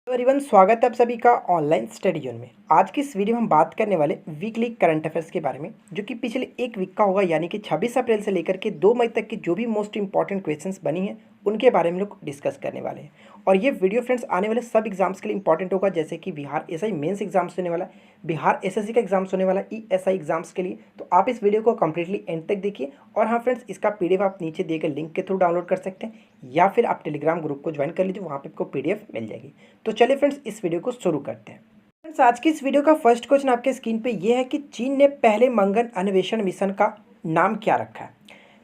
तो एवरीवन, स्वागत है आप सभी का ऑनलाइन स्टडी जोन में। आज की इस वीडियो में हम बात करने वाले वीकली करंट अफेयर्स के बारे में, जो कि पिछले एक वीक का होगा, यानी कि 26 अप्रैल से लेकर के 2 मई तक की जो भी मोस्ट इंपॉर्टेंट क्वेश्चंस बनी हैं उनके बारे में लोग डिस्कस करने वाले हैं। और ये वीडियो फ्रेंड्स आने वाले सब एग्जाम्स के लिए इंपॉर्टेंट होगा, जैसे कि बिहार एसआई मेंस एग्जाम्स होने वाला, बिहार एसएससी का एग्जाम्स होने वाला, ईएसआई एग्जाम्स के लिए। तो आप इस वीडियो को कंप्लीटली एंड तक देखिए। और हाँ फ्रेंड्स, इसका पीडीएफ आप नीचे दिए गए लिंक के थ्रू डाउनलोड कर सकते हैं, या फिर आप टेलीग्राम ग्रुप को ज्वाइन कर लीजिए, वहाँ पे आपको पीडीएफ मिल जाएगी। तो चलिए फ्रेंड्स, इस वीडियो को शुरू करते हैं। फ्रेंड्स, आज की इस वीडियो का फर्स्ट क्वेश्चन आपके स्क्रीन पे ये है कि चीन ने पहले मंगल अन्वेषण मिशन का नाम क्या रखा है।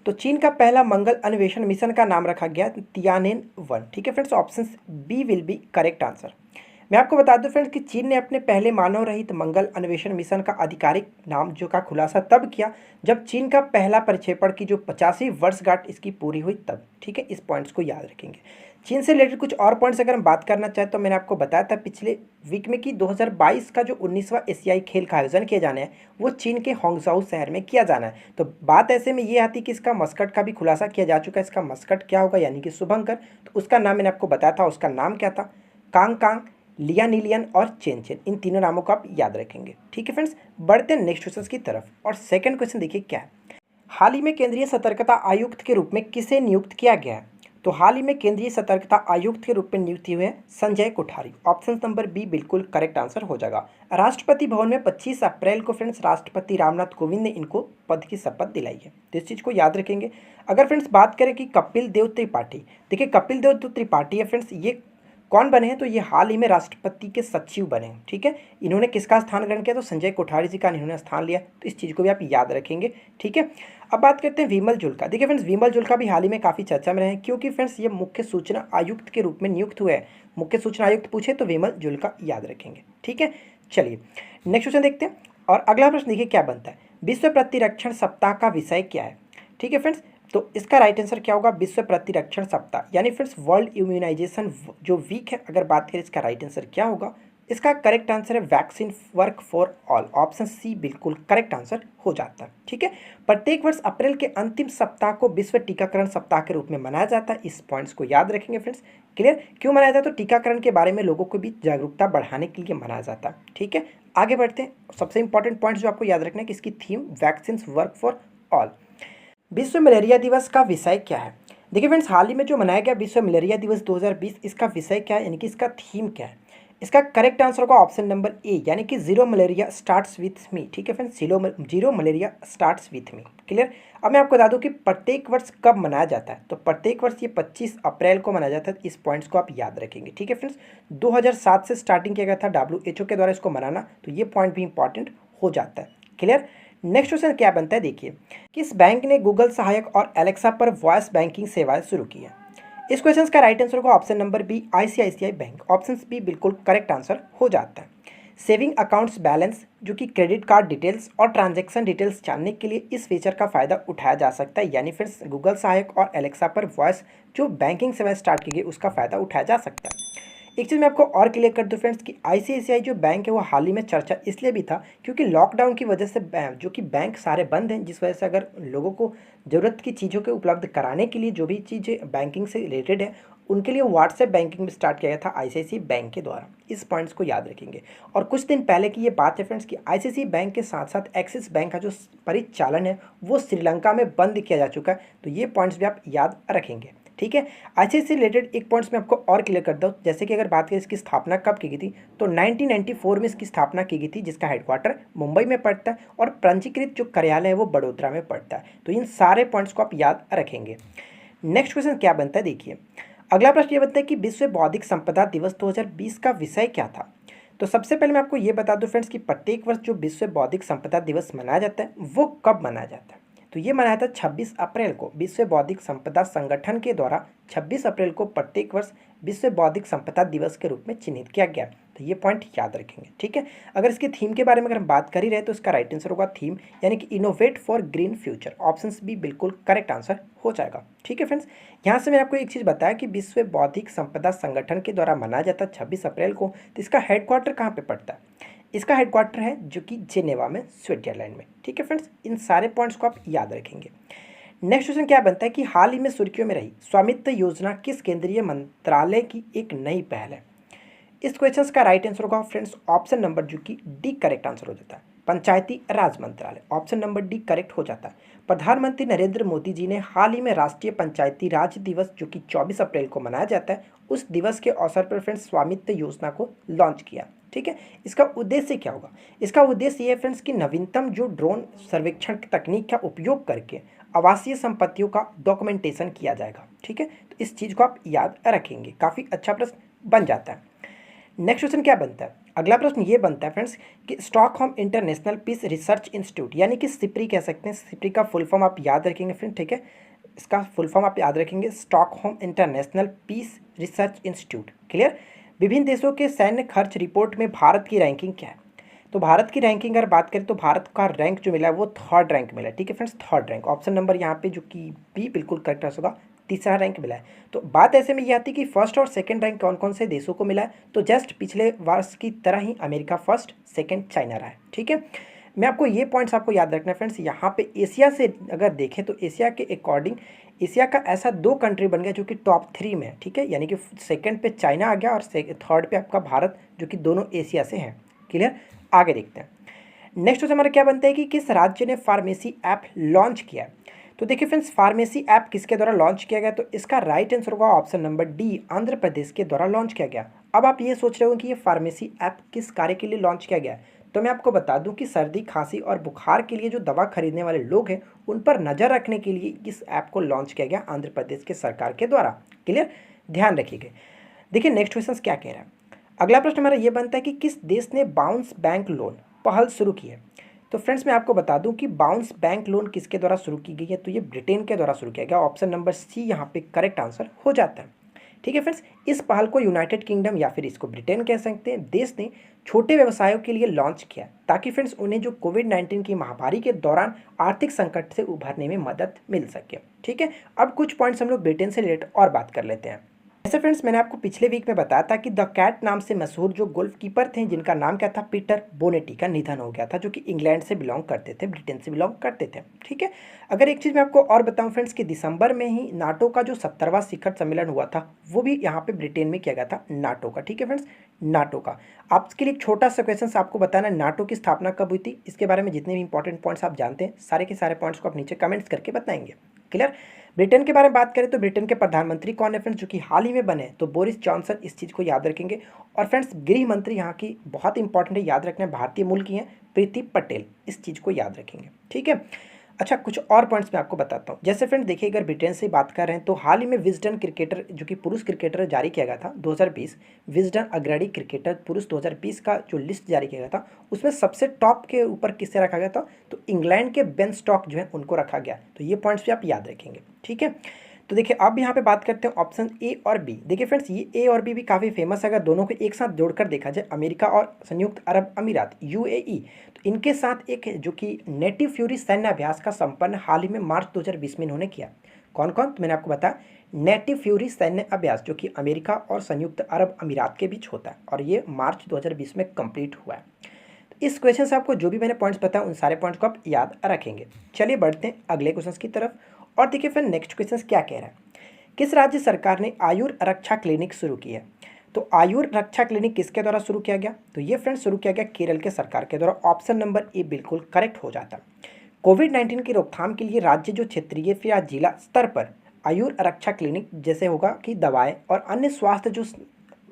तो चीन का पहला मंगल अन्वेषण मिशन का नाम रखा गया तियानेन-1। ठीक है friends, option B will be correct answer. मैं आपको बता दूं फ्रेंड्स कि चीन ने अपने पहले मानव रहित मंगल अन्वेषण मिशन का आधिकारिक नाम जो का खुलासा तब किया जब चीन का पहला प्रक्षेपण की जो 50वीं वर्षगांठ इसकी पूरी हुई तब। ठीक है, इस पॉइंट्स को याद रखेंगे। चीन से रिलेटेड कुछ और पॉइंट्स अगर हम बात करना चाहें तो मैंने आपको बताया था पिछले वीक में कि 2022 का जो 19वां एशियाई खेल का आयोजन किया जाना है वो चीन के होंगजाऊ शहर में किया जाना है। तो बात ऐसे में ये आती कि इसका मस्कट का भी खुलासा किया जा चुका है। इसका मस्कट क्या होगा, यानी कि शुभंकर। तो उसका नाम मैंने आपको बताया था, उसका नाम क्या था, कांग कांग, लियानिलियन और चेन चेन। इन तीनों नामों को आप याद रखेंगे। ठीक है फ्रेंड्स, बढ़ते हैं नेक्स्ट क्वेश्चन की तरफ। और सेकंड क्वेश्चन देखिए क्या है। हाल ही में केंद्रीय सतर्कता आयुक्त के रूप में किसे नियुक्त किया गया है। तो हाल ही में केंद्रीय सतर्कता आयुक्त के रूप में नियुक्त हुए हैं Sanjay Kothari. Option number B बिल्कुल करेक्ट आंसर हो जाएगा। राष्ट्रपति भवन में 25 अप्रैल को फ्रेंड्स राष्ट्रपति रामनाथ कोविंद ने इनको पद की शपथ दिलाई है, तो इस चीज़ को याद रखेंगे। अगर फ्रेंड्स बात करें कि कपिल देव त्रिपाठी, देखिए कपिल देव त्रिपाठी है फ्रेंड्स, ये कौन बने हैं, तो ये हाल ही में राष्ट्रपति के सचिव बने हैं। ठीक है, इन्होंने किसका स्थान ग्रहण किया, तो संजय कोठारी जी का इन्होंने स्थान लिया। तो इस चीज़ को भी आप याद रखेंगे। ठीक है, अब बात करते हैं विमल जुल्का। देखिए फ्रेंड्स, विमल जुल्का भी हाल ही में काफ़ी चर्चा में रहे हैं, क्योंकि फ्रेंड्स ये मुख्य सूचना आयुक्त के रूप में नियुक्त हुए हैं। मुख्य सूचना आयुक्त पूछे तो विमल जुल्का याद रखेंगे। ठीक है, चलिए नेक्स्ट क्वेश्चन देखते हैं। और अगला प्रश्न देखिए क्या बनता है, विश्व प्रतिरक्षण सप्ताह का विषय क्या है। ठीक है फ्रेंड्स, तो इसका राइट आंसर क्या होगा, विश्व प्रतिरक्षण सप्ताह, यानी फ्रेंड्स वर्ल्ड इम्यूनाइजेशन जो वीक है। अगर बात करें इसका राइट आंसर क्या होगा, इसका करेक्ट आंसर है vaccine work for all. Option C बिल्कुल करेक्ट आंसर हो जाता है। ठीक है, प्रत्येक वर्ष अप्रैल के अंतिम सप्ताह को विश्व टीकाकरण सप्ताह के रूप में मनाया जाता है। इस पॉइंट्स को याद रखेंगे फ्रेंड्स। क्लियर, क्यों मनाया जाता है, तो टीकाकरण के बारे में लोगों को भी जागरूकता बढ़ाने के लिए मनाया जाता है। ठीक है, आगे बढ़ते हैं। सबसे इंपॉर्टेंट पॉइंट्स जो आपको याद रखना है कि इसकी theme vaccine work for all. विश्व मलेरिया दिवस का विषय क्या है। देखिए फ्रेंड्स, हाल ही में जो मनाया गया विश्व मलेरिया दिवस 2020, इसका विषय क्या है, यानी कि इसका थीम क्या है। इसका करेक्ट आंसर होगा ऑप्शन नंबर ए, यानी कि zero malaria starts with me. ठीक है friends, zero malaria starts with me. Clear, अब मैं आपको बता दूं कि प्रत्येक वर्ष कब मनाया जाता है, तो प्रत्येक वर्ष ये 25 अप्रैल को मनाया जाता है। इस पॉइंट्स को आप याद रखेंगे। ठीक है फ्रेंड्स, 2007 से स्टार्टिंग किया गया था WHO के द्वारा इसको मनाना, तो ये पॉइंट भी इंपॉर्टेंट हो जाता है। क्लियर, नेक्स्ट क्वेश्चन क्या बनता है, देखिए किस बैंक ने गूगल सहायक और एलेक्सा पर वॉइस बैंकिंग सेवाएं शुरू की है। इस क्वेश्चन का राइट आंसर होगा option number B ICICI bank. Option B बिल्कुल करेक्ट आंसर हो जाता है। सेविंग अकाउंट्स बैलेंस जो कि क्रेडिट कार्ड डिटेल्स और ट्रांजैक्शन डिटेल्स जानने के लिए इस फीचर का फायदा उठाया जा सकता है, यानी फिर गूगल सहायक और एलेक्सा पर वॉइस जो बैंकिंग सेवाएं स्टार्ट की गई उसका फायदा उठाया जा सकता है। एक चीज़ मैं आपको और क्लियर कर दूं फ्रेंड्स कि आईसीआईसीआई जो बैंक है वो हाल ही में चर्चा इसलिए भी था क्योंकि लॉकडाउन की वजह से जो कि बैंक सारे बंद हैं, जिस वजह से अगर लोगों को ज़रूरत की चीज़ों के उपलब्ध कराने के लिए जो भी चीज़ें बैंकिंग से रिलेटेड है उनके लिए व्हाट्सएप बैंकिंग में स्टार्ट किया गया था आईसीआईसीआई बैंक के द्वारा। इस पॉइंट्स को याद रखेंगे। और कुछ दिन पहले की ये बात है फ्रेंड्स कि आईसीआईसीआई बैंक के साथ साथ एक्सिस बैंक का जो परिचालन है वो श्रीलंका में बंद किया जा चुका है, तो ये पॉइंट्स भी आप याद रखेंगे। ठीक है, आईसीआईसीआई से रिलेटेड एक पॉइंट्स मैं आपको और क्लियर कर दूँ, जैसे कि अगर बात करें इसकी स्थापना कब की गई थी, तो 1994 में इसकी स्थापना की गई थी, जिसका हेडक्वार्टर मुंबई में पड़ता है और पंजीकृत जो कार्यालय है वो बड़ोदरा में पड़ता है। तो इन सारे पॉइंट्स को आप याद रखेंगे। नेक्स्ट क्वेश्चन क्या बनता है, देखिए अगला प्रश्न ये बनता है कि विश्व बौद्धिक संपदा दिवस 2020 का विषय क्या था। तो सबसे पहले मैं आपको ये बता दूं फ्रेंड्स कि प्रत्येक वर्ष जो विश्व बौद्धिक संपदा दिवस मनाया जाता है वो कब मनाया जाता है, तो ये मनाया था 26 अप्रैल को। विश्व बौद्धिक संपदा संगठन के द्वारा 26 अप्रैल को प्रत्येक वर्ष विश्व बौद्धिक संपदा दिवस के रूप में चिन्हित किया गया, तो ये पॉइंट याद रखेंगे। ठीक है, अगर इसकी थीम के बारे में अगर हम बात कर ही रहे तो इसका राइट आंसर होगा थीम, यानी कि innovate for green future. Option B बिल्कुल करेक्ट आंसर हो जाएगा। ठीक है फ्रेंड्स, यहाँ से मैंने आपको एक चीज़ बताया कि विश्व बौद्धिक संपदा संगठन के द्वारा मनाया जाता है 26 अप्रैल को, तो इसका हेडक्वार्टर कहाँ पर पड़ता है, इसका हेडक्वार्टर है जो कि जेनेवा में, स्विट्जरलैंड में। ठीक है फ्रेंड्स, इन सारे पॉइंट्स को आप याद रखेंगे। नेक्स्ट क्वेश्चन क्या बनता है कि हाल ही में सुर्खियों में रही स्वामित्व योजना किस केंद्रीय मंत्रालय की एक नई पहल है। इस क्वेश्चन का राइट आंसर होगा फ्रेंड्स ऑप्शन नंबर जो कि डी करेक्ट आंसर हो जाता है, पंचायती राज मंत्रालय। ऑप्शन नंबर डी करेक्ट हो जाता है। प्रधानमंत्री नरेंद्र मोदी जी ने हाल ही में राष्ट्रीय पंचायती राज दिवस जो कि 24 अप्रैल को मनाया जाता है, उस दिवस के अवसर पर फ्रेंड्स स्वामित्व योजना को लॉन्च किया। ठीक है, इसका उद्देश्य क्या होगा? इसका उद्देश्य ये है फ्रेंड्स कि नवीनतम जो ड्रोन सर्वेक्षण तकनीक का उपयोग करके आवासीय संपत्तियों का डॉक्यूमेंटेशन किया जाएगा। ठीक है, तो इस चीज़ को आप याद रखेंगे, काफ़ी अच्छा प्रश्न बन जाता है। नेक्स्ट क्वेश्चन क्या बनता है? अगला प्रश्न ये बनता है फ्रेंड्स कि Stockholm International Peace Research Institute यानी कि सिप्री कह सकते हैं, सिप्री का फुल फॉर्म आप याद रखेंगे फ्रेंड। ठीक है, इसका फुल फॉर्म आप याद रखेंगे, Stockholm International Peace Research Institute. Clear? विभिन्न देशों के सैन्य खर्च रिपोर्ट में भारत की रैंकिंग क्या है? तो भारत की रैंकिंग अगर बात करें तो भारत का रैंक जो मिला है वो थर्ड रैंक मिला है। ठीक है friends, third rank. Option number यहाँ पे जो कि बी बिल्कुल करेक्ट होगा, तीसरा रैंक मिला है। तो बात ऐसे में ये आती है कि फर्स्ट और सेकंड रैंक कौन कौन से देशों को मिला है? तो जस्ट पिछले वर्ष की तरह ही अमेरिका फर्स्ट, सेकंड चाइना रहा है। ठीक है, मैं आपको ये पॉइंट्स आपको याद रखना है फ्रेंड्स। यहाँ पे एशिया से अगर देखें तो एशिया के अकॉर्डिंग एशिया का ऐसा 2 कंट्री बन गया जो कि टॉप 3 में है। ठीक है, यानी कि सेकंड पे चाइना आ गया और थर्ड पे आपका भारत, जो कि दोनों एशिया से हैं। क्लियर? आगे देखते हैं। नेक्स्ट क्वेश्चन हमारा क्या बनता है कि किस राज्य ने फार्मेसी ऐप लॉन्च किया है? तो देखिए फ्रेंड्स, फार्मेसी ऐप किसके द्वारा लॉन्च किया गया? तो इसका राइट आंसर होगा option number D, Andhra Pradesh के द्वारा लॉन्च किया गया। अब आप ये सोच रहे हो कि ये फार्मेसी ऐप किस कार्य के लिए लॉन्च किया गया है? तो मैं आपको बता दूं कि सर्दी, खांसी और बुखार के लिए जो दवा खरीदने वाले लोग हैं उन पर नज़र रखने के लिए इस ऐप को लॉन्च किया गया आंध्र प्रदेश के सरकार के द्वारा। क्लियर? ध्यान रखिएगा। देखिए नेक्स्ट क्वेश्चन क्या कह रहा है। अगला प्रश्न हमारा ये बनता है कि किस देश ने बाउंस बैंक लोन पहल शुरू की है? तो फ्रेंड्स मैं आपको बता दूं कि बाउंस बैंक लोन किसके द्वारा शुरू की गई है? तो ये ब्रिटेन के द्वारा शुरू किया गया। ऑप्शन नंबर सी यहाँ पे करेक्ट आंसर हो जाता है। ठीक है फ्रेंड्स, इस पहल को यूनाइटेड किंगडम या फिर इसको ब्रिटेन कह सकते हैं, देश ने छोटे व्यवसायों के लिए लॉन्च किया ताकि फ्रेंड्स उन्हें जो कोविड-19 की महामारी के दौरान आर्थिक संकट से उभरने में मदद मिल सके। ठीक है, अब कुछ पॉइंट्स हम लोग ब्रिटेन से रिलेटेड और बात कर लेते हैं। ऐसे फ्रेंड्स, मैंने आपको पिछले वीक में बताया था कि द कैट नाम से मशहूर जो गोल्फ कीपर थे जिनका नाम क्या था, पीटर बोनेटी, का निधन हो गया था, जो कि इंग्लैंड से बिलोंग करते थे, ब्रिटेन से बिलोंग करते थे। ठीक है, अगर एक चीज़ मैं आपको और बताऊं फ्रेंड्स कि दिसंबर में ही नाटो का जो 70वां शिखर सम्मेलन हुआ था वो भी यहाँ पे ब्रिटेन में किया गया था, नाटो का। ठीक है फ्रेंड्स, नाटो का। आपके लिए एक छोटा सा क्वेश्चन आपको बताना, नाटो की स्थापना कब हुई थी? इसके बारे में जितने भी इंपॉर्टेंट पॉइंट्स आप जानते हैं सारे के सारे पॉइंट्स को आप नीचे कमेंट्स करके बताएंगे। क्लियर? ब्रिटेन के बारे में बात करें तो ब्रिटेन के प्रधानमंत्री कौन है फ्रेंड्स, जो कि हाल ही में बने? तो बोरिस जॉनसन, इस चीज़ को याद रखेंगे। और फ्रेंड्स गृह मंत्री यहाँ की बहुत इंपॉर्टेंट है, याद रखना है, भारतीय मूल की हैं, प्रीति पटेल, इस चीज़ को याद रखेंगे। ठीक है, अच्छा कुछ और पॉइंट्स मैं आपको बताता हूँ। जैसे फ्रेंड्स देखिए, अगर ब्रिटेन से बात कर रहे हैं तो हाल ही में विजडन क्रिकेटर जो कि पुरुष क्रिकेटर जारी किया गया था 2020, विजडन अग्रणी क्रिकेटर पुरुष 2020 का जो लिस्ट जारी किया गया था उसमें सबसे टॉप के ऊपर किसे रखा गया था? तो इंग्लैंड के बेन स्टॉक जो है उनको रखा गया। तो ये पॉइंट्स भी आप याद रखेंगे। ठीक है, तो देखिए अब यहाँ पे बात करते हैं ऑप्शन ए और बी। देखिए फ्रेंड्स, ये ए और बी भी काफ़ी फेमस है। अगर दोनों को एक साथ जोड़कर देखा जाए, अमेरिका और संयुक्त अरब अमीरात, यूएई, तो इनके साथ एक जो कि नेटिव फ्यूरी सैन्य अभ्यास का संपन्न हाल ही में मार्च 2020 में इन्होंने किया। कौन कौन? तो मैंने आपको बताया, नेटिव फ्यूरी सैन्य अभ्यास जो कि अमेरिका और संयुक्त अरब अमीरात के बीच होता है और ये मार्च 2020 में कंप्लीट हुआ है। तो इस क्वेश्चन से आपको जो भी मैंने पॉइंट्स बताया उन सारे पॉइंट्स को आप याद रखेंगे। चलिए बढ़ते हैं अगले क्वेश्चन की तरफ और देखिए फिर नेक्स्ट क्वेश्चन क्या कह रहा है। किस राज्य सरकार ने आयुर रक्षा क्लिनिक शुरू की है? तो आयुर रक्षा क्लिनिक किसके द्वारा शुरू किया गया? तो ये फ्रेंड्स शुरू किया गया केरल के सरकार के द्वारा। ऑप्शन नंबर ए बिल्कुल करेक्ट हो जाता है। कोविड-19 की रोकथाम के लिए राज्य जो क्षेत्रीय फिर या जिला स्तर पर आयुर रक्षा क्लिनिक जैसे होगा कि दवाएं और अन्य स्वास्थ्य जो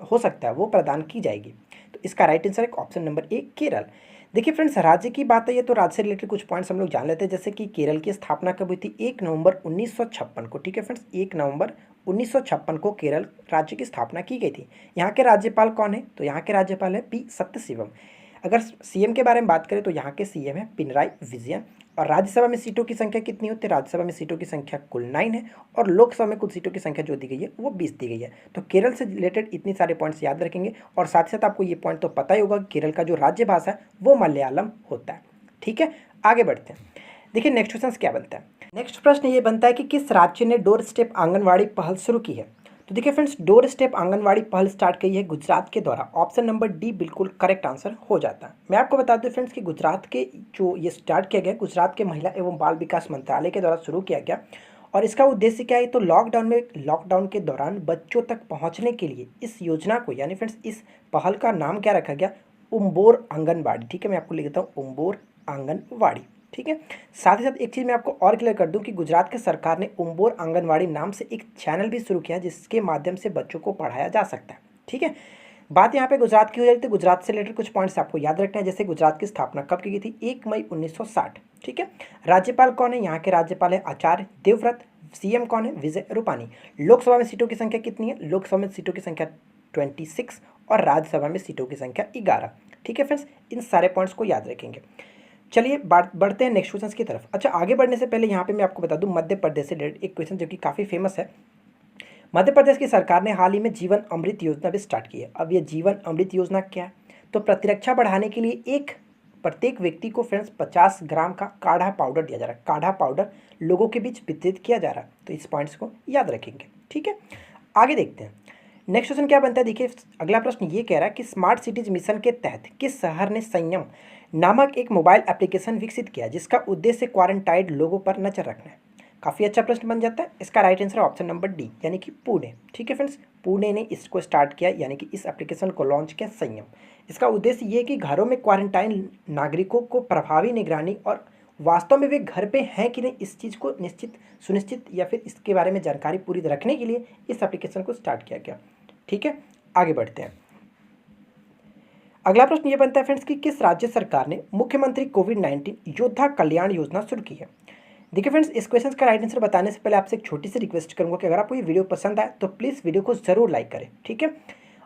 हो सकता है वो प्रदान की जाएगी। तो इसका राइट आंसर है ऑप्शन नंबर ए, केरल। देखिए फ्रेंड्स, राज्य की बात है ये तो राज्य से रिलेटेड कुछ पॉइंट्स हम लोग जान लेते हैं। जैसे कि केरल की स्थापना कब हुई थी? 1 नवंबर 1956 को। ठीक है फ्रेंड्स, 1 नवंबर 1956 को केरल राज्य की स्थापना की गई थी। यहाँ के राज्यपाल कौन है? तो यहाँ के राज्यपाल है पी सत्यशिवम। अगर सीएम के बारे में बात करें तो यहाँ के सीएम है पिनराई विजयन। और राज्यसभा में सीटों की संख्या कितनी होती है? राज्यसभा में सीटों की संख्या कुल 9 है और लोकसभा में कुल सीटों की संख्या जो दी गई है वो 20 दी गई है। तो केरल से रिलेटेड इतने सारे पॉइंट्स याद रखेंगे और साथ ही साथ आपको ये पॉइंट तो पता ही होगा कि केरल का जो राज्य भाषा है वो मलयालम होता है। ठीक है, आगे बढ़ते हैं। देखिए नेक्स्ट क्वेश्चन क्या बनता है। नेक्स्ट प्रश्न ये बनता है कि किस राज्य ने डोर स्टेप आंगनवाड़ी पहल शुरू की है? तो देखिए फ्रेंड्स, डोर स्टेप आंगनवाड़ी पहल स्टार्ट की है गुजरात के द्वारा। ऑप्शन नंबर डी बिल्कुल करेक्ट आंसर हो जाता है। मैं आपको बता दूं फ्रेंड्स कि गुजरात के जो ये स्टार्ट किया गया, गुजरात के महिला एवं बाल विकास मंत्रालय के द्वारा शुरू किया गया और इसका उद्देश्य क्या है, तो लॉकडाउन के दौरान बच्चों तक पहुंचने के लिए इस योजना को, यानी फ्रेंड्स इस पहल का नाम क्या रखा गया, उम्बोर आंगनबाड़ी। ठीक है, मैं आपको लिख देता हूँ उम्बोर आंगनबाड़ी। ठीक है, साथ ही साथ एक चीज़ मैं आपको और क्लियर कर दूं कि गुजरात के सरकार ने उम्बोर आंगनबाड़ी नाम से एक चैनल भी शुरू किया है जिसके माध्यम से बच्चों को पढ़ाया जा सकता है। ठीक है, बात यहाँ पे गुजरात की हो जाती है, गुजरात से रिलेटेड कुछ पॉइंट्स आपको याद रखना है। जैसे गुजरात की स्थापना कब की गई थी, 1 मई 1960। ठीक है, राज्यपाल कौन है, यहाँ के राज्यपाल है आचार्य देवव्रत। सीएम कौन है, विजय रूपानी। लोकसभा में सीटों की संख्या कितनी है, लोकसभा में सीटों की संख्या 26 और राज्यसभा में सीटों की संख्या 11। ठीक है फ्रेंड्स, इन सारे पॉइंट्स को याद रखेंगे। चलिए बढ़ते हैं नेक्स्ट क्वेश्चन की तरफ। अच्छा, आगे बढ़ने से पहले यहाँ पे मैं आपको बता दूं मध्य प्रदेश से रिलेटेड एक क्वेश्चन जो कि काफ़ी फेमस है। मध्य प्रदेश की सरकार ने हाल ही में जीवन अमृत योजना भी स्टार्ट की है। अब ये जीवन अमृत योजना क्या है, तो प्रतिरक्षा बढ़ाने के लिए प्रत्येक व्यक्ति को फ्रेंड्स 50 ग्राम का काढ़ा पाउडर दिया जा रहा है। काढ़ा पाउडर लोगों के बीच वितरित किया जा रहा है, तो इस पॉइंट्स को याद रखेंगे। ठीक है, आगे देखते हैं नेक्स्ट क्वेश्चन क्या बनता है। देखिए, अगला प्रश्न ये कह रहा है कि स्मार्ट सिटीज मिशन के तहत किस शहर ने संयम नामक एक मोबाइल एप्लीकेशन विकसित किया जिसका उद्देश्य क्वारंटाइंड लोगों पर नजर रखना है। काफ़ी अच्छा प्रश्न बन जाता है। इसका राइट आंसर है ऑप्शन नंबर डी, यानी कि पुणे। ठीक है फ्रेंड्स, पुणे ने इसको स्टार्ट किया, यानी कि इस एप्लीकेशन को लॉन्च किया संयम। इसका उद्देश्य ये है कि घरों में क्वारंटाइन नागरिकों को प्रभावी निगरानी और वास्तव में वे घर पे हैं कि नहीं इस चीज़ को सुनिश्चित या फिर इसके बारे में जानकारी पूरी रखने के लिए इस एप्लीकेशन को स्टार्ट किया गया। ठीक है, आगे बढ़ते हैं। अगला प्रश्न ये बनता है फ्रेंड्स कि किस राज्य सरकार ने मुख्यमंत्री कोविड-19 योद्धा कल्याण योजना शुरू की है। देखिए फ्रेंड्स, इस क्वेश्चन का राइट आंसर बताने से पहले आपसे एक छोटी सी रिक्वेस्ट करूंगा कि अगर आपको ये वीडियो पसंद आए तो प्लीज़ वीडियो को ज़रूर लाइक करें। ठीक है,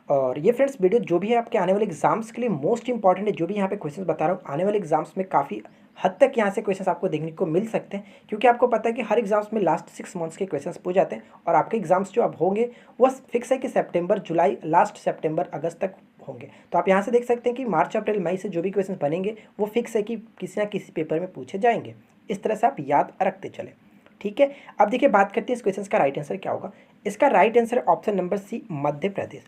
और ये फ्रेंड्स वीडियो जो भी है आपके आने वाले एग्जाम्स के लिए मोस्ट इंपॉर्टेंट है। जो भी यहाँ पे क्वेश्चन बता रहा हूँ आने वाले एग्जाम्स में काफ़ी हद तक यहाँ से क्वेश्चन आपको देखने को मिल सकते हैं, क्योंकि आपको पता है कि हर एग्जाम्स में लास्ट 6 मंथ्स के क्वेश्चन पूछ जाते हैं और आपके एग्जाम्स जो अब होंगे वह फिक्स है कि सितंबर जुलाई लास्ट सितंबर अगस्त तक होंगे। तो आप यहाँ से देख सकते हैं कि मार्च अप्रैल मई से जो भी क्वेश्चन बनेंगे वो फिक्स है कि किसी ना किसी पेपर में पूछे जाएंगे। इस तरह से आप याद रखते चले। ठीक है, अब देखिए बात करते हैं इस क्वेश्चन का राइट आंसर क्या होगा। इसका right answer option number C, Madhya Pradesh.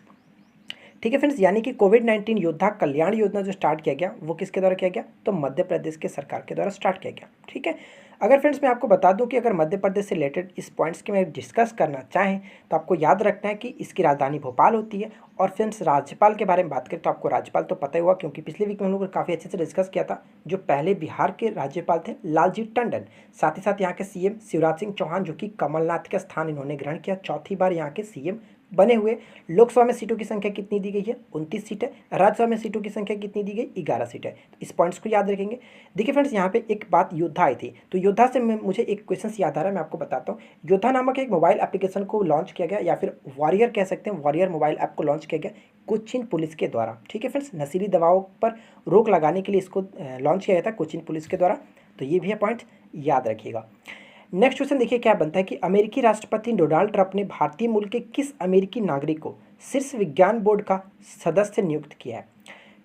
ठीक है फ्रेंड्स, यानी कि कोविड-19 योद्धा कल्याण योजना जो स्टार्ट किया गया वो किसके द्वारा किया गया, तो मध्य प्रदेश के सरकार के द्वारा स्टार्ट किया गया। ठीक है, अगर फ्रेंड्स मैं आपको बता दूं कि अगर मध्य प्रदेश से रिलेटेड इस पॉइंट्स के मैं डिस्कस करना चाहें तो आपको याद रखना है कि इसकी राजधानी भोपाल होती है। और फ्रेंड्स राज्यपाल के बारे में बात करें तो आपको राज्यपाल तो पता ही हुआ, क्योंकि पिछले वीक में हम लोगों ने काफ़ी अच्छे से डिस्कस किया था। जो पहले बिहार के राज्यपाल थे लालजी टंडन, साथ ही साथ यहाँ के सीएम शिवराज सिंह चौहान जो कि कमलनाथ का स्थान इन्होंने ग्रहण किया, चौथी बार यहाँ के सीएम बने हुए। लोकसभा में सीटों की संख्या कितनी दी गई है, 29 सीटें। राज्यसभा में सीटों की संख्या कितनी दी गई, 11 सीटें। तो इस पॉइंट्स को याद रखेंगे। देखिए फ्रेंड्स, यहाँ पे एक बात योद्धा आई थी, तो योद्धा से मुझे एक क्वेश्चन याद आ रहा है, मैं आपको बताता हूँ। योद्धा नामक एक मोबाइल एप्लीकेशन को लॉन्च किया गया, या फिर वॉरियर कह सकते हैं, वॉरियर मोबाइल ऐप को लॉन्च किया गया कोचीन पुलिस के द्वारा। ठीक है फ्रेंड्स, नशीली दवाओं पर रोक लगाने के लिए इसको लॉन्च किया गया था कोचीन पुलिस के द्वारा। तो ये भी पॉइंट याद रखिएगा। नेक्स्ट क्वेश्चन देखिए क्या बनता है कि अमेरिकी राष्ट्रपति डोनाल्ड ट्रंप ने भारतीय मूल के किस अमेरिकी नागरिक को शीर्ष विज्ञान बोर्ड का सदस्य नियुक्त किया है।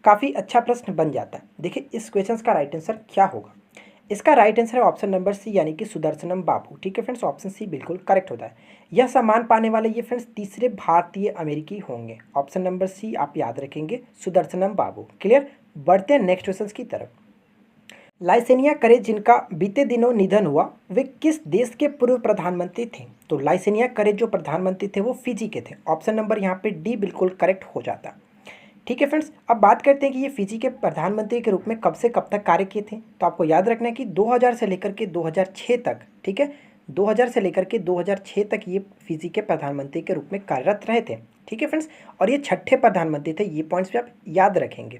काफ़ी अच्छा प्रश्न बन जाता है। देखिए इस क्वेश्चन का राइट आंसर क्या होगा। इसका राइट आंसर है ऑप्शन नंबर सी, यानी कि सुदर्शनम बाबू। ठीक है फ्रेंड्स, ऑप्शन सी बिल्कुल करेक्ट होता है। यह सम्मान पाने वाले ये फ्रेंड्स तीसरे भारतीय अमेरिकी होंगे। ऑप्शन नंबर सी आप याद रखेंगे, सुदर्शनम बाबू। क्लियर, बढ़ते हैं नेक्स्ट क्वेश्चन की तरफ। लाइसेनिया करे जिनका बीते दिनों निधन हुआ वे किस देश के पूर्व प्रधानमंत्री थे। तो लाइसेनिया करे जो प्रधानमंत्री थे वो फिजी के थे। ऑप्शन नंबर यहाँ पे डी बिल्कुल करेक्ट हो जाता। ठीक है फ्रेंड्स, अब बात करते हैं कि ये फिजी के प्रधानमंत्री के रूप में कब से कब तक कार्य किए थे। तो आपको याद रखना है कि 2000 से लेकर के 2006 तक। ठीक है, 2000 से लेकर के 2006 तक ये फिजी के प्रधानमंत्री के रूप में कार्यरत रहे थे। ठीक है फ्रेंड्स, और ये छठे प्रधानमंत्री थे। ये पॉइंट्स भी आप याद रखेंगे।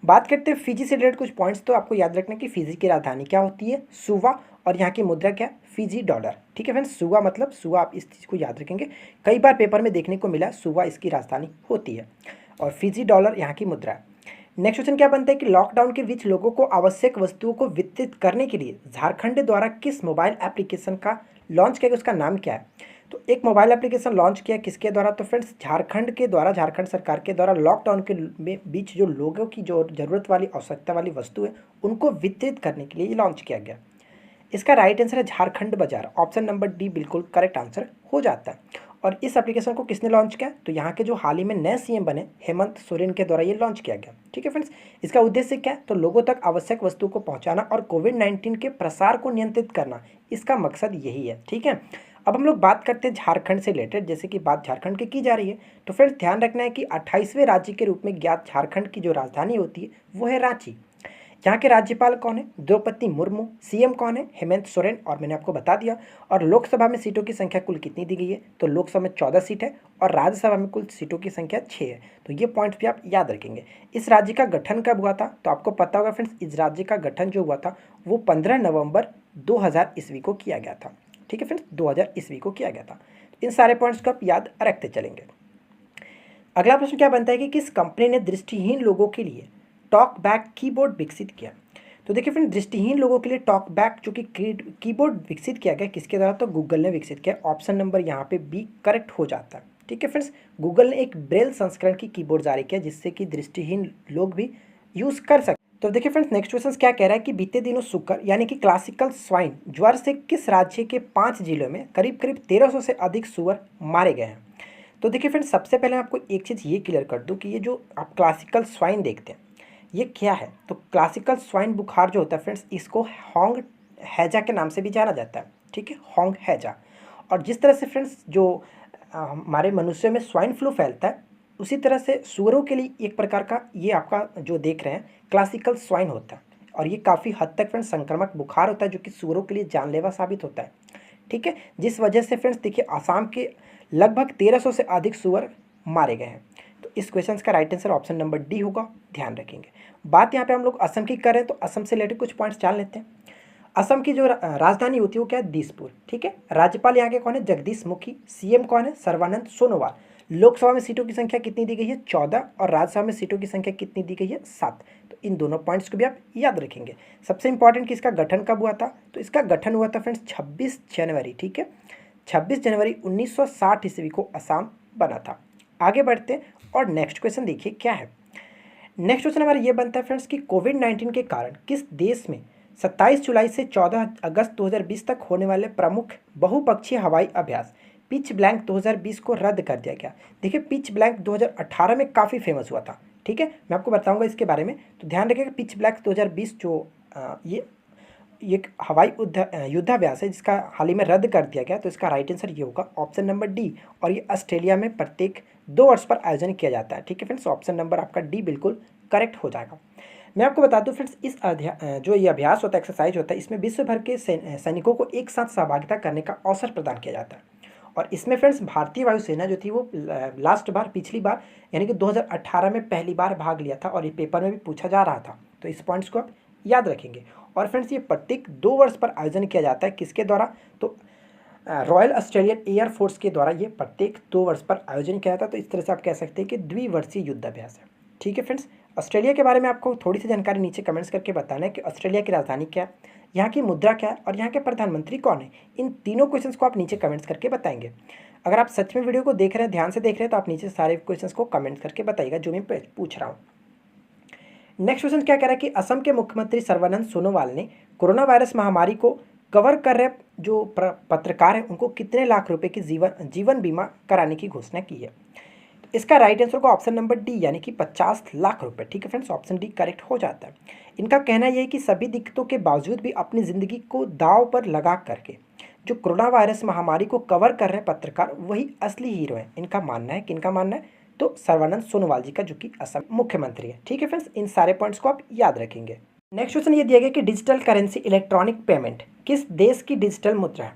बात करते हैं फिजी से रिलेटेड कुछ पॉइंट्स, तो आपको याद रखना है कि फिजी की राजधानी क्या होती है, सुवा, और यहाँ की मुद्रा क्या, फिजी डॉलर। ठीक है फ्रेंड्स, सुवा मतलब सुवा, आप इस चीज़ को याद रखेंगे। कई बार पेपर में देखने को मिला सुवा इसकी राजधानी होती है, और फिजी डॉलर यहाँ की मुद्रा है। नेक्स्ट क्वेश्चन क्या बनता है कि लॉकडाउन के बीच लोगों को आवश्यक वस्तुओं को वितरित करने के लिए झारखंड द्वारा किस मोबाइल एप्लीकेशन का लॉन्च किया गया, उसका नाम क्या है। तो एक मोबाइल एप्लीकेशन लॉन्च किया किसके द्वारा, तो फ्रेंड्स झारखंड के द्वारा, झारखंड सरकार के द्वारा लॉकडाउन के बीच जो लोगों की जो ज़रूरत वाली आवश्यकता वाली वस्तु है उनको वितरित करने के लिए लॉन्च किया गया। इसका राइट आंसर है झारखंड बाजार। ऑप्शन नंबर डी बिल्कुल करेक्ट आंसर हो जाता है। और इस एप्लीकेशन को किसने लॉन्च किया? तो यहाँ के जो हाल ही में नए सीएम बने हेमंत सोरेन के द्वारा ये लॉन्च किया गया। ठीक है फ्रेंड्स, इसका उद्देश्य क्या है? तो लोगों तक आवश्यक वस्तु को पहुँचाना और कोविड-19 के प्रसार को नियंत्रित करना, इसका मकसद यही है। ठीक है, अब हम लोग बात करते हैं झारखंड से रिलेटेड, जैसे कि बात झारखंड की जा रही है। तो फ्रेंड्स ध्यान रखना है कि 28वें राज्य के रूप में ज्ञात झारखंड की जो राजधानी होती है वो है रांची। यहाँ के राज्यपाल कौन है? द्रौपदी मुर्मू। सीएम कौन है? हेमंत सोरेन, और मैंने आपको बता दिया। और लोकसभा में सीटों की संख्या कुल कितनी दी गई है? तो लोकसभा में 14 सीट है और राज्यसभा में कुल सीटों की संख्या 6 है। तो ये पॉइंट्स भी आप याद रखेंगे। इस राज्य का गठन कब हुआ था? तो आपको पता होगा फ्रेंड्स, इस राज्य का गठन जो हुआ था वो 15 नवंबर 2000 ईस्वी को किया गया था। ठीक है फ्रेंड्स, 2000 ईस्वी को किया गया था। इन सारे पॉइंट्स को आप याद रखते चलेंगे। अगला प्रश्न क्या बनता है कि किस कंपनी ने दृष्टिहीन लोगों के लिए टॉक बैक कीबोर्ड विकसित किया? तो देखिए फ्रेंड, दृष्टिहीन लोगों के लिए टॉक बैक जो कि कीबोर्ड विकसित किया गया किसके द्वारा? तो गूगल ने विकसित किया। ऑप्शन नंबर यहाँ पे बी करेक्ट हो जाता है। ठीक है फ्रेंड्स, गूगल ने एक ब्रेल संस्करण की कीबोर्ड जारी किया जिससे कि दृष्टिहीन लोग भी यूज़ कर सकते। तो देखिए फ्रेंड्स, नेक्स्ट क्वेश्चन क्या कह रहा है कि बीते दिनों सुकर यानी कि क्लासिकल स्वाइन ज्वर से किस राज्य के 5 जिलों में करीब करीब 1300 से अधिक सुअर मारे गए हैं? तो देखिए फ्रेंड्स, सबसे पहले आपको एक चीज़ ये क्लियर कर दूं कि ये जो आप क्लासिकल स्वाइन देखते हैं ये क्या है? तो क्लासिकल स्वाइन बुखार जो होता है फ्रेंड्स, इसको होंग हैजा के नाम से भी जाना जाता है। ठीक है, होंग हैजा। और जिस तरह से फ्रेंड्स जो हमारे मनुष्य में स्वाइन फ्लू फैलता है, उसी तरह से सूअरों के लिए एक प्रकार का ये आपका जो देख रहे हैं क्लासिकल स्वाइन होता है। और ये काफ़ी हद तक फ्रेंड्स संक्रामक बुखार होता है जो कि सूअरों के लिए जानलेवा साबित होता है। ठीक है, जिस वजह से फ्रेंड्स देखिए आसाम के लगभग 1300 से अधिक सूअर मारे गए हैं। तो इस क्वेश्चन का right answer option number D होगा, ध्यान रखेंगे। बात यहाँ पे हम लोग असम की कर रहे हैं, तो असम से रिलेटेड कुछ पॉइंट्स जान लेते हैं। असम की जो राजधानी होती है वो क्या है? दिसपुर। ठीक है, राज्यपाल यहाँ के कौन है? जगदीश मुखी। सीएम कौन है? सर्बानंद सोनोवाल। लोकसभा में सीटों की संख्या कितनी दी गई है? 14। और राज्यसभा में सीटों की संख्या कितनी दी गई है? 7। तो इन दोनों पॉइंट्स को भी आप याद रखेंगे। सबसे इंपॉर्टेंट कि इसका गठन कब हुआ था? तो इसका गठन हुआ था फ्रेंड्स 26 जनवरी। ठीक है, 26 जनवरी 1960 ईस्वी को असम बना था। आगे बढ़ते हैं और नेक्स्ट क्वेश्चन देखिए क्या है। नेक्स्ट क्वेश्चन हमारा ये बनता है फ्रेंड्स कि कोविड-19 के कारण किस देश में 27 जुलाई से 14 अगस्त 2020 तक होने वाले प्रमुख बहुपक्षीय हवाई अभ्यास पिच ब्लैंक 2020 को रद्द कर दिया गया? देखिए, पिच ब्लैंक 2018 में काफ़ी फेमस हुआ था। ठीक है, मैं आपको बताऊंगा इसके बारे में। तो ध्यान रखिएगा, पिच ब्लैंक 2020 जो ये एक हवाई युद्धाभ्यास है जिसका हाल ही में रद्द कर दिया गया। तो इसका राइट आंसर ये होगा ऑप्शन नंबर डी। और ये ऑस्ट्रेलिया में प्रत्येक 2 वर्ष पर आयोजन किया जाता है। ठीक है फ्रेंड्स, ऑप्शन नंबर आपका डी बिल्कुल करेक्ट हो जाएगा। मैं आपको बता दूं फ्रेंड्स, इस जो ये अभ्यास होता है, एक्सरसाइज होता है, इसमें विश्व भर के सैनिकों को एक साथ सहभागिता करने का अवसर प्रदान किया जाता है। और इसमें फ्रेंड्स भारतीय वायुसेना जो थी वो पिछली बार यानी कि 2018 में पहली बार भाग लिया था और ये पेपर में भी पूछा जा रहा था। तो इस पॉइंट्स को आप याद रखेंगे। और फ्रेंड्स ये प्रत्येक 2 वर्ष पर आयोजन किया जाता है। किसके द्वारा? तो रॉयल ऑस्ट्रेलियन एयर फोर्स के द्वारा ये प्रत्येक 2 वर्ष पर आयोजन किया जाता है। तो इस तरह से आप कह सकते हैं कि द्विवर्षीय युद्धाभ्यास है। ठीक है फ्रेंड्स, ऑस्ट्रेलिया के बारे में आपको थोड़ी सी जानकारी नीचे कमेंट्स करके बताना है कि ऑस्ट्रेलिया की राजधानी क्या है, यहाँ की मुद्रा क्या है और यहाँ के प्रधानमंत्री कौन है। इन तीनों क्वेश्चंस को आप नीचे कमेंट्स करके बताएंगे। अगर आप सच में वीडियो को देख रहे हैं, ध्यान से देख रहे हैं, तो आप नीचे सारे क्वेश्चंस को कमेंट करके बताइएगा जो मैं पूछ रहा हूँ। नेक्स्ट क्वेश्चन क्या कह रहा है कि असम के मुख्यमंत्री सर्बानंद सोनोवाल ने कोरोना वायरस महामारी को कवर कर रहे जो पत्रकार हैं उनको कितने लाख रुपए की जीवन बीमा कराने की घोषणा की है? इसका राइट आंसर होगा ऑप्शन नंबर डी यानी कि 50 लाख रुपए। ठीक है फ्रेंड्स, ऑप्शन डी करेक्ट हो जाता है। इनका कहना यह है कि सभी दिक्कतों के बावजूद भी अपनी ज़िंदगी को दांव पर लगा करके जो कोरोना वायरस महामारी को कवर कर रहे पत्रकार वही असली हीरो हैं। इनका मानना है, किनका मानना है? तो सर्बानंद सोनोवाल जी का, जो कि असम मुख्यमंत्री है। ठीक है फ्रेंड्स, इन सारे पॉइंट्स को आप याद रखेंगे। नेक्स्ट क्वेश्चन ये दिया गया कि डिजिटल करेंसी इलेक्ट्रॉनिक पेमेंट किस देश की डिजिटल मुद्रा है?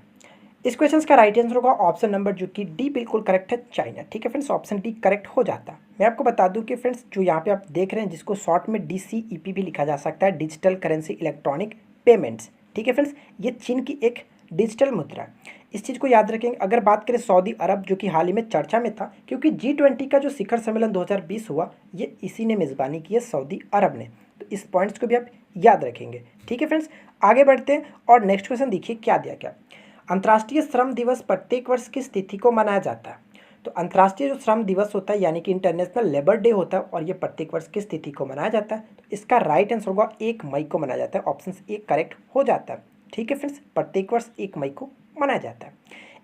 इस क्वेश्चन का राइट आंसर होगा ऑप्शन नंबर जो कि डी बिल्कुल करेक्ट है, चाइना। ठीक है फ्रेंड्स, ऑप्शन डी करेक्ट हो जाता है। मैं आपको बता दूं कि फ्रेंड्स जो यहाँ पे आप देख रहे हैं जिसको शॉर्ट में DCEP भी लिखा जा सकता है, डिजिटल करेंसी इलेक्ट्रॉनिक पेमेंट्स। ठीक है फ्रेंड्स, ये चीन की एक डिजिटल मुद्रा है। इस चीज़ को याद रखेंगे। अगर बात करें सऊदी अरब जो कि हाल ही में चर्चा में था क्योंकि G20 का जो शिखर सम्मेलन 2020 हुआ ये इसी ने मेज़बानी की है, सऊदी अरब ने। तो इस पॉइंट्स को भी आप याद रखेंगे। ठीक है फ्रेंड्स, आगे बढ़ते हैं और नेक्स्ट क्वेश्चन देखिए क्या दिया गया। अंतर्राष्ट्रीय श्रम दिवस प्रत्येक वर्ष किस तिथि को मनाया जाता है? तो अंतर्राष्ट्रीय जो श्रम दिवस होता है यानी कि इंटरनेशनल लेबर डे होता है और ये प्रत्येक वर्ष किस तिथि को मनाया जाता है? तो इसका राइट आंसर होगा 1 मई को मनाया जाता है। ऑप्शन ए करेक्ट हो जाता है। ठीक है फ्रेंड्स, प्रत्येक वर्ष 1 मई को मनाया जाता है।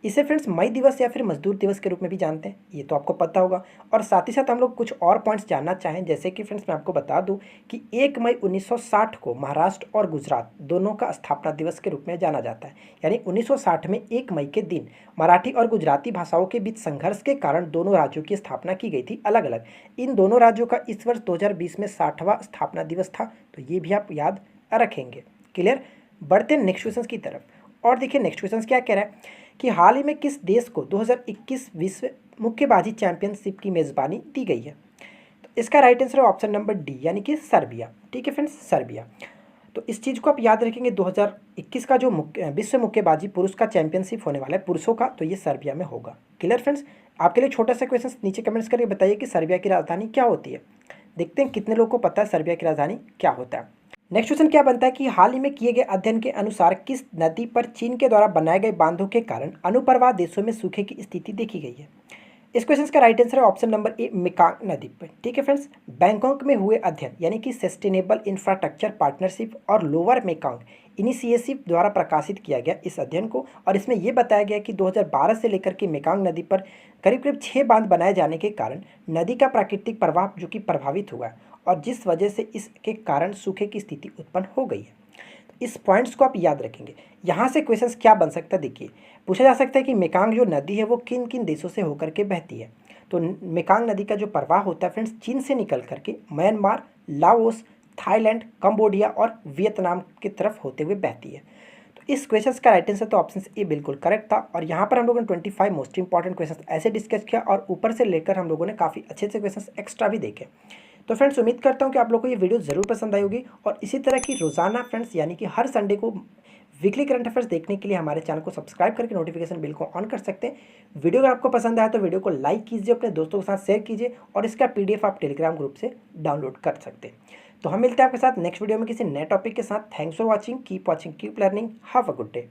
इसे फ्रेंड्स मई दिवस या फिर मजदूर दिवस के रूप में भी जानते हैं, ये तो आपको पता होगा। और साथ ही साथ हम लोग कुछ और पॉइंट्स जानना चाहें, जैसे कि फ्रेंड्स मैं आपको बता दूं कि 1 मई 1960 को महाराष्ट्र और गुजरात दोनों का स्थापना दिवस के रूप में जाना जाता है। यानी 1960 में 1 मई के दिन मराठी और गुजराती भाषाओं के बीच संघर्ष के कारण दोनों राज्यों की स्थापना की गई थी अलग अलग। इन दोनों राज्यों का इस वर्ष 2020 में 60वां स्थापना दिवस था, तो ये भी आप याद रखेंगे। क्लियर। बढ़ते हैं नेक्स्ट क्वेश्चन की तरफ। और देखिए नेक्स्ट क्वेश्चन क्या कह रहा है कि हाल ही में किस देश को 2021 विश्व मुक्केबाजी चैंपियनशिप की मेज़बानी दी गई है। तो इसका राइट आंसर है ऑप्शन नंबर डी, यानी कि सर्बिया। ठीक है फ्रेंड्स, सर्बिया। तो इस चीज़ को आप याद रखेंगे, 2021 का जो विश्व मुक्केबाजी पुरुष का चैंपियनशिप होने वाला है पुरुषों का, तो ये सर्बिया में होगा। Clear friends. आपके लिए छोटा सा क्वेश्चन नीचे कमेंट्स करके बताइए कि सर्बिया की राजधानी क्या होती है। देखते हैं कितने लोगों को पता है सर्बिया की राजधानी क्या होता है। नेक्स्ट क्वेश्चन क्या बनता है कि हाल ही में किए गए अध्ययन के अनुसार किस नदी पर चीन के द्वारा बनाए गए बांधों के कारण अनुप्रवाह देशों में सूखे की स्थिति देखी गई है। इस क्वेश्चन का राइट आंसर है ऑप्शन नंबर ए, मेकांग नदी पर। ठीक है फ्रेंड्स। बैंकॉक में हुए अध्ययन यानी कि सस्टेनेबल इंफ्रास्ट्रक्चर पार्टनरशिप और लोअर मेकांग इनिशिएटिव द्वारा प्रकाशित किया गया इस अध्ययन को, और इसमें यह बताया गया कि 2012 से लेकर के मेकांग नदी पर करीब करीब 6 बांध बनाए जाने के कारण नदी का प्राकृतिक प्रवाह जो कि प्रभावित हुआ है, और जिस वजह से इसके कारण सूखे की स्थिति उत्पन्न हो गई है। इस पॉइंट्स को आप याद रखेंगे। यहाँ से क्वेश्चंस क्या बन सकता है, देखिए पूछा जा सकता है कि मेकांग जो नदी है वो किन किन देशों से होकर के बहती है। तो मेकांग नदी का जो प्रवाह होता है फ्रेंड्स, चीन से निकल करके म्यांमार, लाओस, थाईलैंड, कंबोडिया और वियतनाम की तरफ होते हुए बहती है। तो इस क्वेश्चन का राइट आंसर तो ऑप्शन ए बिल्कुल करेक्ट था। और यहाँ पर हम लोगों ने 25 मोस्ट इंपॉर्टेंट क्वेश्चन ऐसे डिस्कस किया, और ऊपर से लेकर हम लोगों ने काफ़ी अच्छे अच्छे क्वेश्चन एक्स्ट्रा भी देखे। तो फ्रेंड्स उम्मीद करता हूँ कि आप लोगों को ये वीडियो ज़रूर पसंद आई होगी, और इसी तरह की रोज़ाना फ्रेंड्स यानी कि हर संडे को वीकली करंट अफेयर्स देखने के लिए हमारे चैनल को सब्सक्राइब करके नोटिफिकेशन बिल को ऑन कर सकते हैं। वीडियो अगर आपको पसंद आया तो वीडियो को लाइक कीजिए, अपने दोस्तों के साथ शेयर कीजिए, और इसका PDF आप टेलीग्राम ग्रुप से डाउनलोड कर सकते हैं। तो हम मिलते हैं आपके साथ नेक्स्ट वीडियो में किसी नए टॉपिक के साथ। Thanks for watching, keep learning, have a good day.